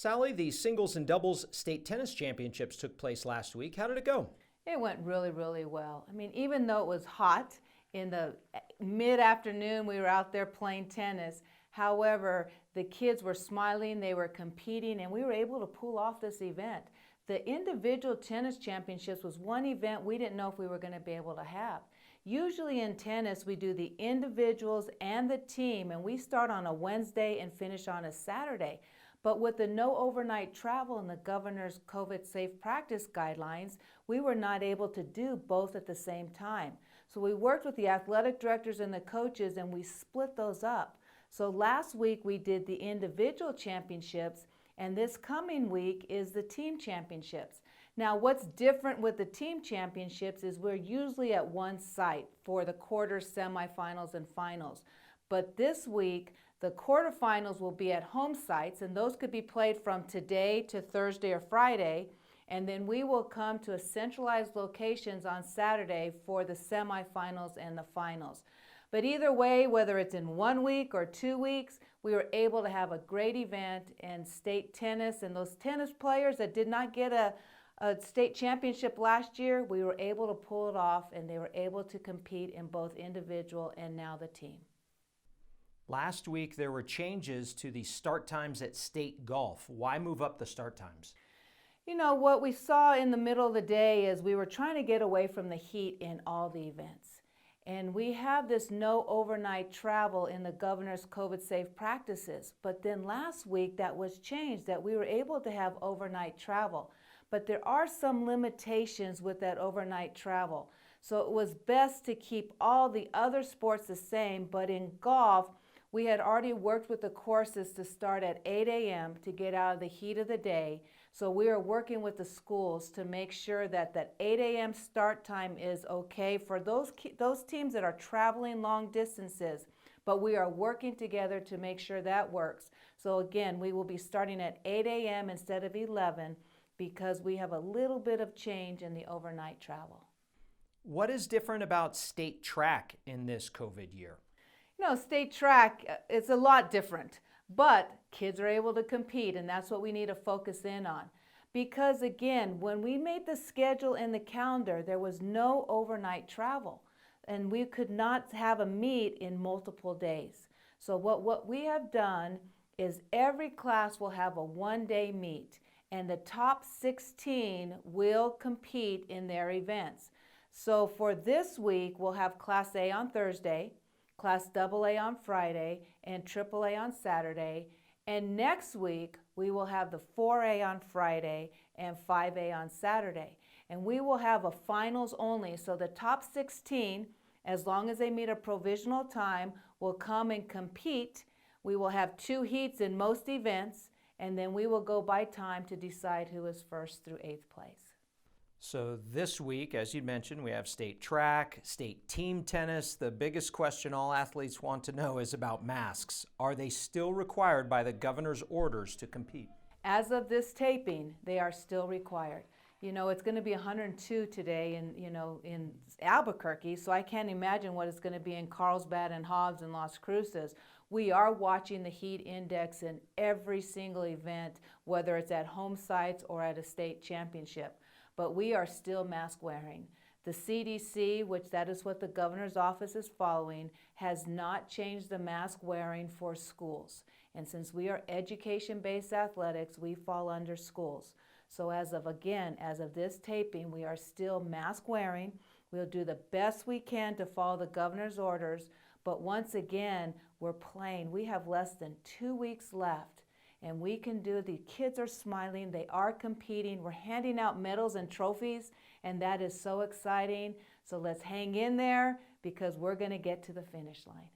Sally, the singles and doubles state tennis championships took place last week. How did it go? It went really, really well. I mean, even though it was hot in the mid-afternoon, we were out there playing tennis. However, the kids were smiling, they were competing, and we were able to pull off this event. The individual tennis championships was one event we didn't know if we were going to be able to have. Usually in tennis, we do the individuals and the team, and we start on a Wednesday and finish on a Saturday. But with the no overnight travel and the governor's COVID safe practice guidelines, we were not able to do both at the same time. So we worked with the athletic directors and the coaches, and we split those up. So last week we did the individual championships, and this coming week is the team championships. Now what's different with the team championships is we're usually at one site for the quarters, semifinals, and finals. But this week, the quarterfinals will be at home sites, and those could be played from today to Thursday or Friday. And then we will come to a centralized locations on Saturday for the semifinals and the finals. But either way, whether it's in 1 week or 2 weeks, we were able to have a great event in state tennis. And those tennis players that did not get a state championship last year, we were able to pull it off, and they were able to compete in both individual and now the team. Last week, there were changes to the start times at state golf. Why move up the start times? You know, what we saw in the middle of the day is we were trying to get away from the heat in all the events. And we have this no overnight travel in the governor's COVID safe practices. But then last week that was changed, that we were able to have overnight travel. But there are some limitations with that overnight travel. So it was best to keep all the other sports the same, but in golf, we had already worked with the courses to start at 8 a.m. to get out of the heat of the day. So we are working with the schools to make sure that that 8 a.m. start time is okay for those teams that are traveling long distances. But we are working together to make sure that works. So again, we will be starting at 8 a.m. instead of 11 because we have a little bit of change in the overnight travel. What is different about state track in this COVID year? No, state track, it's a lot different, but kids are able to compete, and that's what we need to focus in on. Because again, when we made the schedule in the calendar, there was no overnight travel, and we could not have a meet in multiple days. So what we have done is every class will have a one-day meet, and the top 16 will compete in their events. So for this week, we'll have Class A on Thursday, Class AA on Friday, and AAA on Saturday. And next week, we will have the 4A on Friday and 5A on Saturday. And we will have a finals only, so the top 16, as long as they meet a provisional time, will come and compete. We will have 2 heats in most events, and then we will go by time to decide who is first through 8th place. So this week, as you mentioned, we have state track, state team tennis. The biggest question all athletes want to know is about masks. Are they still required by the governor's orders to compete? As of this taping, they are still required. You know, it's going to be 102 today in Albuquerque, so I can't imagine what it's going to be in Carlsbad and Hobbs and Las Cruces. We are watching the heat index in every single event, whether it's at home sites or at a state championship. But we are still mask wearing. The CDC, which that is what the governor's office is following, has not changed the mask wearing for schools. And since we are education-based athletics, we fall under schools. So as of this taping, we are still mask wearing. We'll do the best we can to follow the governor's orders. But once again, we're playing. We have less than 2 weeks left. And we can do it. The kids are smiling, they are competing, we're handing out medals and trophies, and that is so exciting. So let's hang in there because we're going to get to the finish line.